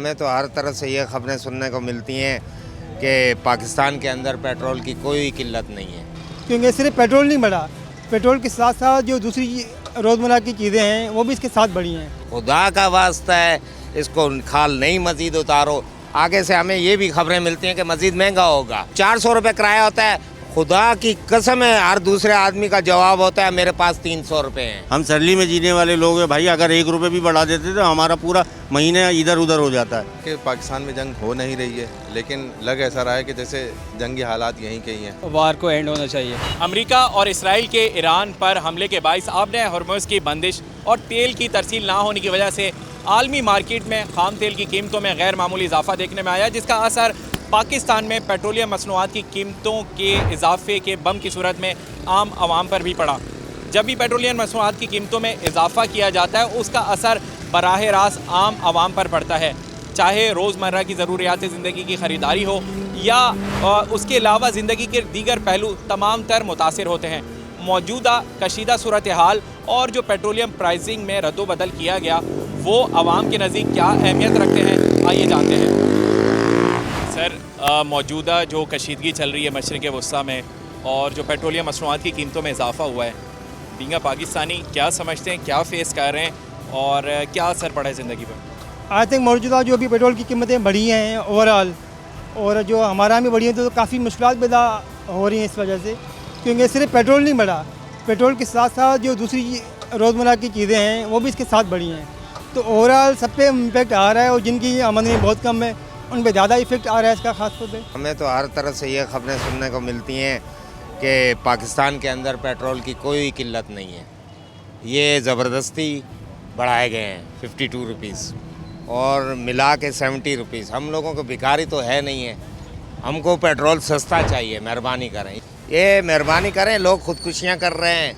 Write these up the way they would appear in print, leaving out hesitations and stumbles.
हमें तो हर तरह से ये खबरें सुनने को मिलती हैं कि पाकिस्तान के अंदर पेट्रोल की कोई किल्लत नहीं है। क्योंकि सिर्फ पेट्रोल नहीं बढ़ा, पेट्रोल के साथ साथ जो दूसरी रोज़मर्रा की चीज़ें हैं वो भी इसके साथ बढ़ी हैं। खुदा का वास्ता है, इसको खाल नहीं मज़ीद उतारो। आगे से हमें ये भी खबरें मिलती हैं कि मज़ीद महंगा होगा। 400 रुपये किराया होता है, खुदा की कसम है हर दूसरे आदमी का जवाब होता है मेरे पास 300 रुपये हैं। हम सरली में जीने वाले लोग हैं भाई, अगर 1 रुपये भी बढ़ा देते तो हमारा पूरा महीना इधर उधर हो जाता है। कि पाकिस्तान में जंग हो नहीं रही है, लेकिन लग ऐसा रहा है कि जैसे जंगी हालात यहीं के ही हैं। वार को एंड होना चाहिए। अमेरिका और इसराइल के ईरान पर हमले के बायस आपने हॉर्मुज़ की बंदिश और तेल की तरसील ना होने की वजह से आलमी मार्केट में खाम तेल की कीमतों में गैर मामूली इजाफा देखने में आया, जिसका असर पाकिस्तान में पेट्रोलियम मसनूआत की कीमतों के इजाफे के बम की सूरत में आम आवाम पर भी पड़ा। जब भी पेट्रोलियम मसनूआत की कीमतों में इजाफा किया जाता है उसका असर बराह रास्त आम आवाम पर पड़ता है, चाहे रोज़मर्रा की ज़रूरियात ज़िंदगी की ख़रीदारी हो या उसके अलावा ज़िंदगी के दीगर पहलू तमाम तर मुतासिर होते हैं। मौजूदा कशीदा सूरत हाल और जो पेट्रोलियम प्राइसिंग में रद्दोबदल किया गया वो आवाम के नज़दीक क्या अहमियत रखते हैं, आइए जानते हैं। सर, मौजूदा जो कशीदगी चल रही है मशरिक़ वस्ता में और जो पेट्रोलियम मसनूआत की कीमतों में इजाफा हुआ है, बींगा पाकिस्तानी क्या समझते हैं, क्या फेस कर रहे हैं और क्या असर पड़ा है ज़िंदगी पर? आई थिंक मौजूदा जो भी पेट्रोल की कीमतें बढ़ी हैं ओवरऑल, और जो हमारा भी बढ़ी हैं तो काफ़ी मुश्किलात पैदा हो रही हैं इस वजह से। क्योंकि सिर्फ पेट्रोल नहीं बढ़ा, पेट्रोल के साथ साथ जो दूसरी रोज़मर्रा की चीज़ें हैं वो भी इसके साथ बढ़ी हैं। तो ओवरऑल सब पे इम्पेक्ट आ रहा है और जिनकी आमदनी बहुत कम है उन पर ज़्यादा इफेक्ट आ रहा है इसका ख़ास तौर पे। हमें तो हर तरह से ये खबरें सुनने को मिलती हैं कि पाकिस्तान के अंदर पेट्रोल की कोई किल्लत नहीं है। ये ज़बरदस्ती बढ़ाए गए हैं 52 रुपीज़ और मिला के 70 रुपीज़। हम लोगों को भिखारी तो है नहीं है, हमको पेट्रोल सस्ता चाहिए। मेहरबानी करें, ये मेहरबानी करें। लोग खुदकुशियाँ कर रहे हैं,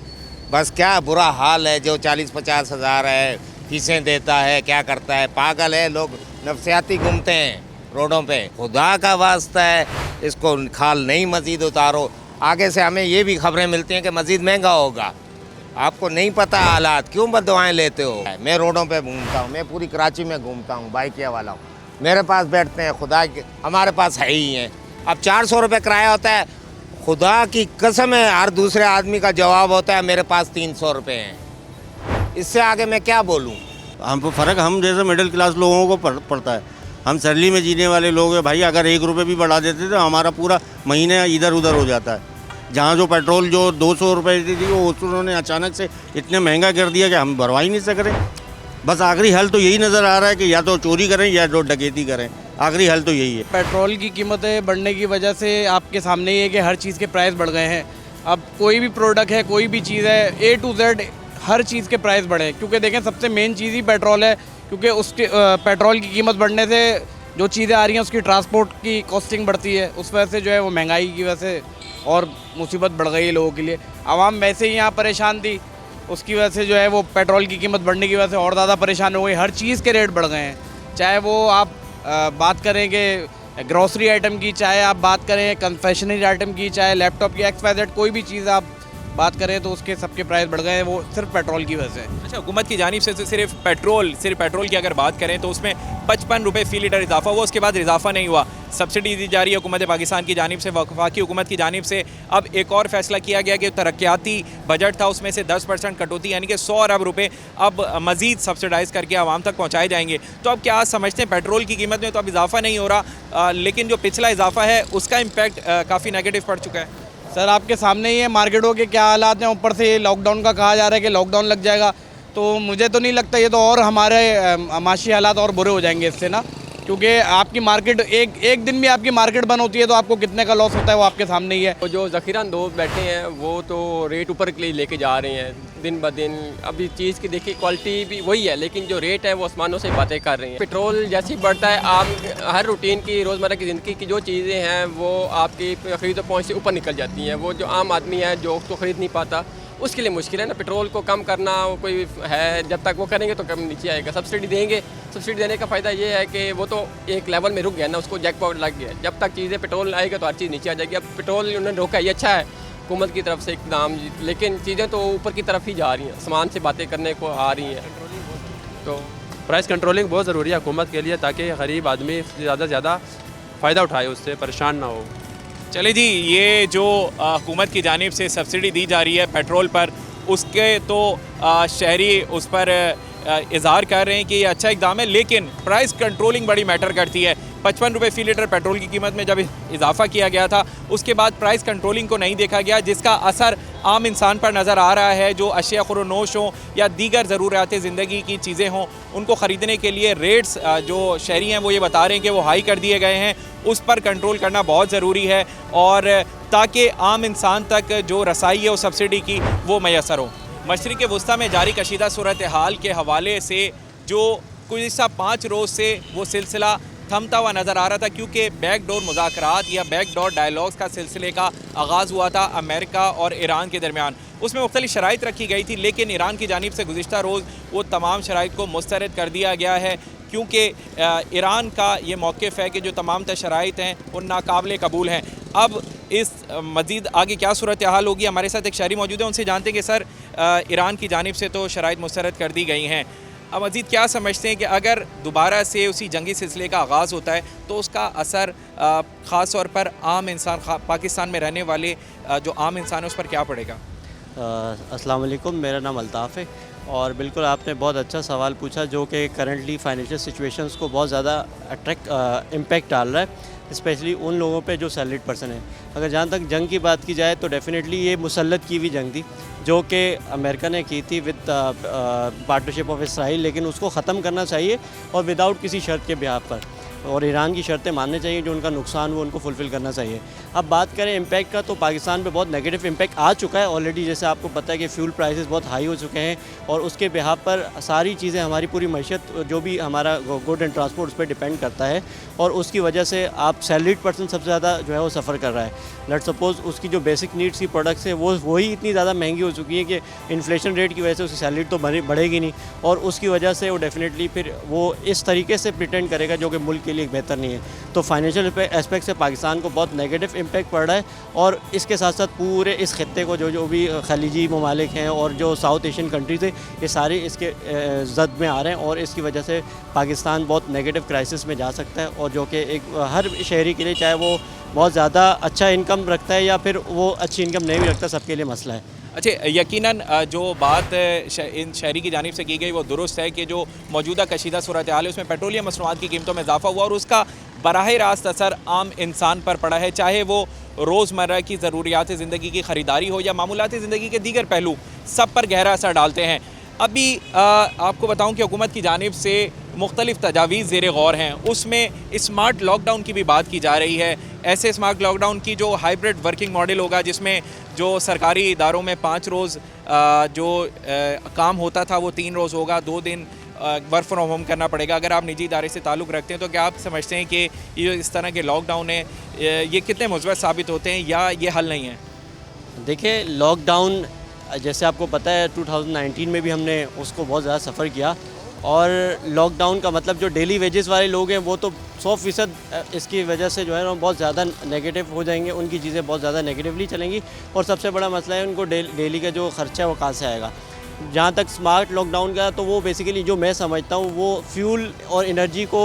बस क्या बुरा हाल है। जो 40-50 हज़ार है फीसें देता है, क्या करता है, पागल है। लोग नफसियाती घूमते हैं रोडों पे। खुदा का वास्ता है, इसको खाल नहीं मज़ीद उतारो। आगे से हमें ये भी खबरें मिलती हैं कि मज़ीद महंगा होगा। आपको नहीं पता हालात, क्यों बददुआएं लेते हो? मैं रोडों पे घूमता हूँ, मैं पूरी कराची में घूमता हूँ, बाइकिया वाला हूँ। मेरे पास बैठते हैं, खुदा के हमारे पास है ही हैं। अब 400 रुपये किराया होता है, खुदा की कसम है हर दूसरे आदमी का जवाब होता है मेरे पास 300 रुपये हैं। इससे आगे मैं क्या बोलूँ? हम फ़र्क हम जैसे मिडिल क्लास लोगों को पड़ता है। हम सरली में जीने वाले लोग हैं भाई, अगर 1 रुपये भी बढ़ा देते तो हमारा पूरा महीना इधर उधर हो जाता है। जहाँ जो पेट्रोल जो 200 रुपये दी थी वो उन्होंने अचानक से इतने महंगा कर दिया कि हम भरवा ही नहीं सक रहे। बस आखिरी हल तो यही नज़र आ रहा है कि या तो चोरी करें या तो डकैती करें। आखिरी हल तो यही है। पेट्रोल की कीमतें बढ़ने की वजह से आपके सामने ही है कि हर चीज़ के प्राइस बढ़ गए हैं। अब कोई भी प्रोडक्ट है, कोई भी चीज़ है, A to Z हर चीज़ के प्राइस बढ़े हैं। क्योंकि देखें सबसे मेन चीज़ ही पेट्रोल है, क्योंकि उसके पेट्रोल की कीमत बढ़ने से जो चीज़ें आ रही हैं उसकी ट्रांसपोर्ट की कॉस्टिंग बढ़ती है, उस वजह से जो है वो महंगाई की वजह से और मुसीबत बढ़ गई है लोगों के लिए। आवाम वैसे ही यहाँ परेशान थी, उसकी वजह से जो है वो पेट्रोल की कीमत बढ़ने की वजह से और ज़्यादा परेशान हो गई। हर चीज़ के रेट बढ़ गए हैं, चाहे वो आप बात करें कि ग्रॉसरी आइटम की, चाहे आप बात करें कन्फेक्शनरी आइटम की, चाहे लैपटॉप की, XYZ कोई भी चीज़ आप बात करें तो उसके सबके प्राइस बढ़ गए हैं, वो सिर्फ पेट्रोल की वजह से। अच्छा, हुकूमत की जानिब से सिर्फ पेट्रोल की अगर बात करें तो उसमें 55 रुपये फ़ी लीटर इजाफा हुआ, उसके बाद इजाफा नहीं हुआ। सब्सिडी दी जा रही है हुकूमत पाकिस्तान की जानिब से, वफाकी हुकूमत की जानिब से। अब एक और फैसला किया गया कि तरक्याती बजट था उसमें से 10% कटौती, यानी कि 100 अरब रुपये अब मज़ीद सब्सिडाइज़ करके आवाम तक पहुँचाए जाएंगे। तो अब क्या समझते हैं, पेट्रोल की कीमत में तो अब इजाफा नहीं हो रहा, लेकिन जो पिछला इजाफा है उसका इम्पैक्ट काफ़ी नेगेटिव पड़ चुका है। सर आपके सामने ही है मार्केटों के क्या हालात हैं। ऊपर से लॉकडाउन का कहा जा रहा है कि लॉकडाउन लग जाएगा, तो मुझे तो नहीं लगता, ये तो और हमारे माशी हालात और बुरे हो जाएंगे इससे ना। क्योंकि आपकी मार्केट एक दिन भी आपकी मार्केट बंद होती है तो आपको कितने का लॉस होता है वो आपके सामने ही है। तो जो ज़ख़ीरांदोज़ बैठे हैं वो तो रेट ऊपर के लिए लेके जा रहे हैं दिन ब दिन। अभी चीज़ की देखिए क्वालिटी भी वही है, लेकिन जो रेट है वो आसमानों से बातें कर रही हैं। पेट्रोल जैसे ही बढ़ता है, आप हर रूटीन की रोज़मर्रा की ज़िंदगी की जो चीज़ें हैं वो आपकी खरीदो पहुँच से ऊपर निकल जाती हैं। वो जो आम आदमी है जो उसको ख़रीद नहीं पाता, उसके लिए मुश्किल है ना। पेट्रोल को कम करना कोई है, जब तक वो करेंगे तो कम नीचे आएगा। सब्सिडी देंगे, सब्सिडी देने का फ़ायदा ये है कि वो तो एक लेवल में रुक गया ना, उसको जैकपॉट लग गया। जब तक चीज़ें पेट्रोल आएगा तो हर चीज़ नीचे आ जाएगी। अब पेट्रोल उन्होंने रोका, ये अच्छा है हुकूमत की तरफ से इकदाम, लेकिन चीज़ें तो ऊपर की तरफ ही जा रही हैं, आसमान से बातें करने को आ रही हैं। तो प्राइस कंट्रोलिंग बहुत ज़रूरी है हुकूमत के लिए, ताकि गरीब आदमी ज़्यादा से ज़्यादा फ़ायदा उठाए, उससे परेशान ना हो। चले जी, ये जो हुकूमत की जानिब से सब्सिडी दी जा रही है पेट्रोल पर, उसके तो शहरी उस पर इज़हार कर रहे हैं कि ये अच्छा इकदाम है, लेकिन प्राइस कंट्रोलिंग बड़ी मैटर करती है। 55 रुपये फ़ी लीटर पेट्रोल की कीमत में जब इजाफा किया गया था, उसके बाद प्राइस कंट्रोलिंग को नहीं देखा गया, जिसका असर आम इंसान पर नज़र आ रहा है। जो अशिया खुरोनोश हों या दीगर ज़रूरियात ज़िंदगी की चीज़ें हों, उनको ख़रीदने के लिए रेट्स जो शहरी हैं वो ये बता रहे हैं कि वो हाई कर दिए गए हैं। उस पर कंट्रोल करना बहुत ज़रूरी है, और ताकि आम इंसान तक जो रसाई है उस सब्सिडी की वो मैसर हो। मशरिक़ वस्ता में जारी कशीदा सूरत हाल के हवाले से जो गुज़िश्ता 5 रोज़ से वो सिलसिला थमता हुआ नज़र आ रहा था, क्योंकि बैकडोर मुज़ाकरात या बैकडोर डायलॉग्स का सिलसिले का आगाज़ हुआ था अमेरिका और ईरान के दरमियान। उसमें मुख्तलिफ शराइत रखी गई थी, लेकिन ईरान की जानिब से गुज़िश्ता रोज़ वो तमाम शराइत को मुस्तरद कर दिया गया है, क्योंकि ईरान का ये मौक़िफ़ है कि जो तमाम शराइत हैं वो नाकाबिल कबूल हैं। अब इस मज़ीद आगे क्या सूरत हाल होगी, हमारे साथ एक शहरी मौजूद है, उनसे जानते हैं कि सर ईरान की जानिब से तो शराइत मुस्तरद कर दी गई हैं, अब मज़ीद क्या समझते हैं कि अगर दोबारा से उसी जंगी सिलसिले का आगाज़ होता है तो उसका असर ख़ास तौर पर आम इंसान, पाकिस्तान में रहने वाले जो आम इंसान है उस पर क्या पड़ेगा? अस्सलाम वालेकुम, मेरा नाम अल्ताफ़ है, और बिल्कुल आपने बहुत अच्छा सवाल पूछा जो कि करंटली फाइनेंशियल सिचुएशंस को बहुत ज़्यादा इम्पेक्ट डाल रहा है, स्पेशली उन लोगों पे जो सैलरीड पर्सन है। अगर जहाँ तक जंग की बात की जाए तो डेफिनेटली ये मुसल्लत की हुई जंग थी जो कि अमेरिका ने की थी विद पार्टनरशिप ऑफ इसराइल, लेकिन उसको ख़त्म करना चाहिए और विदाउट किसी शर्त के बिहाफ पर, और ईरान की शर्तें माननी चाहिए, जो उनका नुकसान वो उनको फुलफ़िल करना चाहिए। अब बात करें इम्पैक्ट का, तो पाकिस्तान पे बहुत नेगेटिव इम्पैक्ट आ चुका है ऑलरेडी। जैसे आपको पता है कि फ्यूल प्राइसेस बहुत हाई हो चुके हैं, और उसके बिहाफ पर सारी चीज़ें, हमारी पूरी मैशत जो भी हमारा गुड एंड ट्रांसपोर्ट उस पर डिपेंड करता है, और उसकी वजह से आप सैलरीड पर्सन सबसे ज़्यादा जो है वो सफ़र कर रहा है। लेट सपोज़ उसकी जो बेसिक नीड्स की प्रोडक्ट्स है वही इतनी ज़्यादा महंगी हो चुकी है कि इन्फ्लेशन रेट की वजह से उसकी सैलरी तो बढ़ेगी नहीं, और उसकी वजह से वो डेफिनेटली फिर वो इस तरीके से प्रिटेंड करेगा जो कि मुल्क के लिए बेहतर नहीं है। तो फाइनेंशियल एस्पेक्ट से पाकिस्तान को बहुत नेगेटिव इम्पैक्ट पड़ रहा है, और इसके साथ साथ पूरे इस खत्ते को जो भी खलीजी ममालिक हैं और जो साउथ एशियन कंट्रीज़ है, ये सारे इसके जद में आ रहे हैं, और इसकी वजह से पाकिस्तान बहुत नेगेटिव क्राइसिस में जा सकता है, और जो कि एक हर शहरी के लिए, चाहे वो बहुत ज़्यादा अच्छा इनकम रखता है या फिर वो अच्छी इनकम नहीं भी रखता, सबके लिए मसला है। अच्छा, यकीनन जो बात इन शहरी की जानिब से की गई वो दुरुस्त है कि जो मौजूदा कशीदा सूरत हाल है उसमें पेट्रोलियम मसनूआत की कीमतों में इजाफा हुआ, और उसका बराह रास्त असर आम इंसान पर पड़ा है, चाहे वो रोज़मर्रा की ज़रूरियात ज़िंदगी की ख़रीदारी हो या मामूलाती ज़िंदगी के दीगर पहलू, सब पर गहरा असर डालते हैं। अभी आपको बताऊं कि हुकूमत की जानिब से मुख्तलिफ़ तजावीज़ ज़ेर गौर हैं, उसमें स्मार्ट लॉकडाउन की भी बात की जा रही है। ऐसे स्मार्ट लॉकडाउन की जो हाइब्रिड वर्किंग मॉडल होगा, जिसमें जो सरकारी इदारों में 5 रोज़ काम होता था वो 3 रोज़ होगा, 2 दिन वर्क फ्रॉम होम करना पड़ेगा। अगर आप निजी इदारे से ताल्लुक़ रखते हैं तो क्या आप समझते हैं कि ये इस तरह के लॉकडाउन है ये कितने मुस्बत साबित होते हैं या ये हल नहीं है? देखिए, लॉकडाउन जैसे आपको पता है 2019 में भी हमने उसको बहुत ज़्यादा सफ़र किया, और लॉकडाउन का मतलब जो डेली वेजेस वाले लोग हैं वो तो 100% इसकी वजह से जो है ना बहुत ज़्यादा नेगेटिव हो जाएंगे, उनकी चीज़ें बहुत ज़्यादा नेगेटिवली चलेंगी, और सबसे बड़ा मसला है उनको डेली का जो ख़र्चा है वो कहाँ से आएगा। जहाँ तक स्मार्ट लॉकडाउन का, तो वो बेसिकली जो मैं समझता हूँ वो फ्यूल और एनर्जी को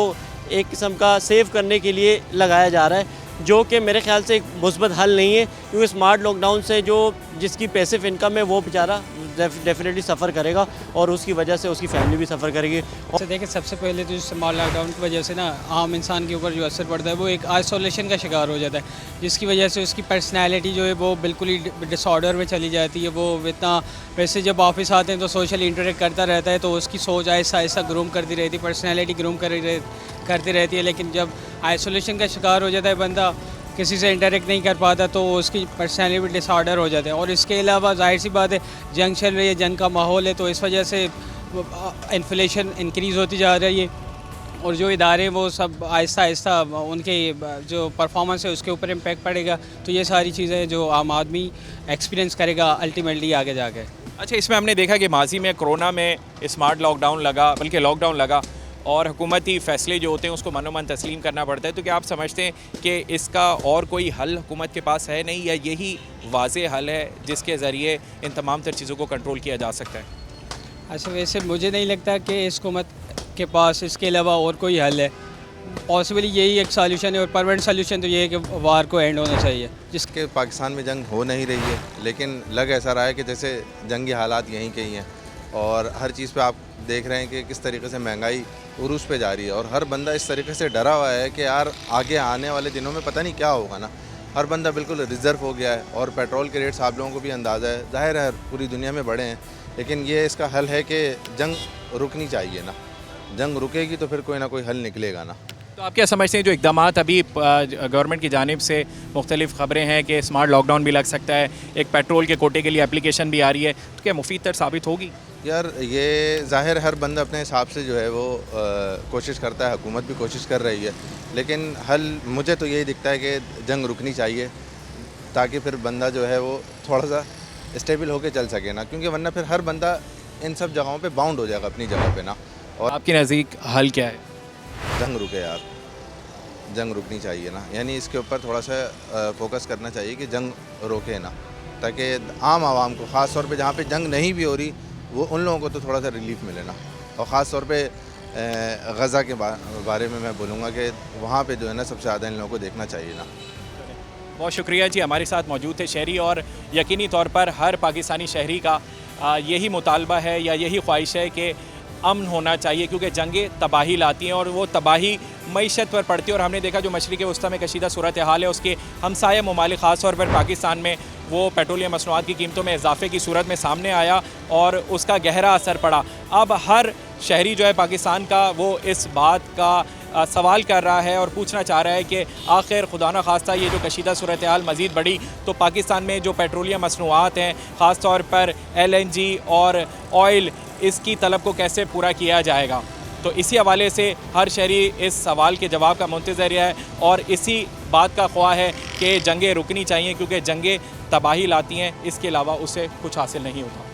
एक किस्म का सेव करने के लिए लगाया जा रहा है, जो कि मेरे ख्याल से एक मुस्बत हल नहीं है, क्योंकि स्मार्ट लॉकडाउन से जो जिसकी पैसिव इनकम है वो बेचारा डेफिनेटली सफ़र करेगा, और उसकी वजह से उसकी फैमिली भी सफ़र करेगी। और देखिए, सबसे पहले तो स्मार्ट लॉकडाउन की वजह से ना आम इंसान के ऊपर जो असर पड़ता है वो एक आइसोलेशन का शिकार हो जाता है, जिसकी वजह से उसकी पर्सनैलिटी जो है वो बिल्कुल ही डिसऑर्डर में चली जाती है। वो इतना, वैसे जब ऑफिस आते हैं तो सोशली इंटरेक्ट करता रहता है, तो उसकी सोच आहिस्ता आहिस्ता ग्रूम करती रहती है, पर्सनैलिटी ग्रूम करती रहती है, लेकिन जब आइसोलेशन का शिकार हो जाता है बंदा, किसी से इंटरेक्ट नहीं कर पाता, तो उसकी पर्सनैलिटी डिसऑर्डर हो जाता है। और इसके अलावा जाहिर सी बात है, जंग चल रही है, जंग का माहौल है, तो इस वजह से इन्फ्लेशन इंक्रीज़ होती जा रही है, और जो इदारे वो सब आहिस्ता आहिस्ता उनके जो परफॉर्मेंस है उसके ऊपर इम्पैक्ट पड़ेगा। तो ये सारी चीज़ें जो आम आदमी एक्सपीरियंस करेगा अल्टीमेटली आगे जाके। अच्छा, इसमें हमने देखा कि माजी में कोरोना में स्मार्ट लॉकडाउन लगा, बल्कि लॉकडाउन लगा, और हुकूमती फ़ैसले जो होते हैं उसको मनोमन तस्लीम करना पड़ता है। तो क्या आप समझते हैं कि इसका और कोई हल हुकूमत के पास है नहीं, या यही वाज़े हल है जिसके ज़रिए इन तमाम तर चीज़ों को कंट्रोल किया जा सकता है? अच्छा, वैसे मुझे नहीं लगता कि इस हुकूमत के पास इसके अलावा और कोई हल है? पॉसिबली यही एक सॉल्यूशन है, और परमानेंट सॉल्यूशन तो ये है कि वार को एंड होना चाहिए। जिसके पाकिस्तान में जंग हो नहीं रही है, लेकिन लग ऐसा रहा है कि जैसे जंगी हालात यहीं के ही हैं। और हर चीज़ पे आप देख रहे हैं कि किस तरीके से महंगाई उरूज पे जा रही है, और हर बंदा इस तरीके से डरा हुआ है कि यार आगे आने वाले दिनों में पता नहीं क्या होगा ना। हर बंदा बिल्कुल रिज़र्व हो गया है, और पेट्रोल के रेट्स आप लोगों को भी अंदाज़ा है, ज़ाहिर है पूरी दुनिया में बढ़े हैं। लेकिन ये इसका हल है कि जंग रुकनी चाहिए ना, जंग रुकेगी तो फिर कोई ना कोई हल निकलेगा ना। तो आप क्या समझते हैं जो इकदाम अभी गवर्नमेंट की जानिब से मुख्तलिफ खबरें हैं कि स्मार्ट लॉकडाउन भी लग सकता है, एक पेट्रोल के कोटे के लिए एप्लीकेशन भी आ रही है, तो क्या मुफीद तर साबित होगी? यार ये ज़ाहिर हर बंदा अपने हिसाब से जो है वो कोशिश करता है, हुकूमत भी कोशिश कर रही है, लेकिन हल मुझे तो यही दिखता है कि जंग रुकनी चाहिए, ताकि फिर बंदा जो है वो थोड़ा सा स्टेबल होकर चल सके ना, क्योंकि वरना फिर हर बंदा इन सब जगहों पे बाउंड हो जाएगा अपनी जगह पे ना। और आपके नज़दीक हल क्या है? जंग रुके यार, जंग रुकनी चाहिए ना, यानी इसके ऊपर थोड़ा सा फोकस करना चाहिए कि जंग रोके ना, ताकि आम आवाम को, ख़ास तौर पे जहाँ पे जंग नहीं भी हो रही, वो उन लोगों को तो थोड़ा सा रिलीफ मिले ना। और ख़ास तौर पे गज़ा के बारे में मैं बोलूँगा कि वहाँ पे जो है ना सबसे ज़्यादा इन लोगों को देखना चाहिए ना। बहुत शुक्रिया जी, हमारे साथ मौजूद थे शहरी, और यकीनी तौर पर हर पाकिस्तानी शहरी का यही मुतालबा है या यही ख्वाहिश है कि अमन होना चाहिए, क्योंकि जंगें तबाही लाती हैं और वो तबाही मईशत पर पड़ती है। और हमने देखा जो मशरिक़ वस्ती में कशीदा सूरत हाल है, उसके हमसाया ममालिक ख़ास तौर पर पाकिस्तान में वो पेट्रोलियम मसनूआत की कीमतों में इजाफे की सूरत में सामने आया और उसका गहरा असर पड़ा। अब हर शहरी जो है पाकिस्तान का वो इस बात का सवाल कर रहा है और पूछना चाह रहा है कि आखिर खुदा न खास्ता ये जो कशीदा सूरत हाल मज़ीद बढ़ी तो पाकिस्तान में जो पेट्रोलियम मसनूआत हैं, ख़ास तौर पर LNG और ऑयल, इसकी तलब को कैसे पूरा किया जाएगा। तो इसी हवाले से हर शहरी इस सवाल के जवाब का मुंतज़र है और इसी बात का ख्वाह है कि जंगें रुकनी चाहिए, क्योंकि जंगें तबाही लाती हैं, इसके अलावा उससे कुछ हासिल नहीं होता।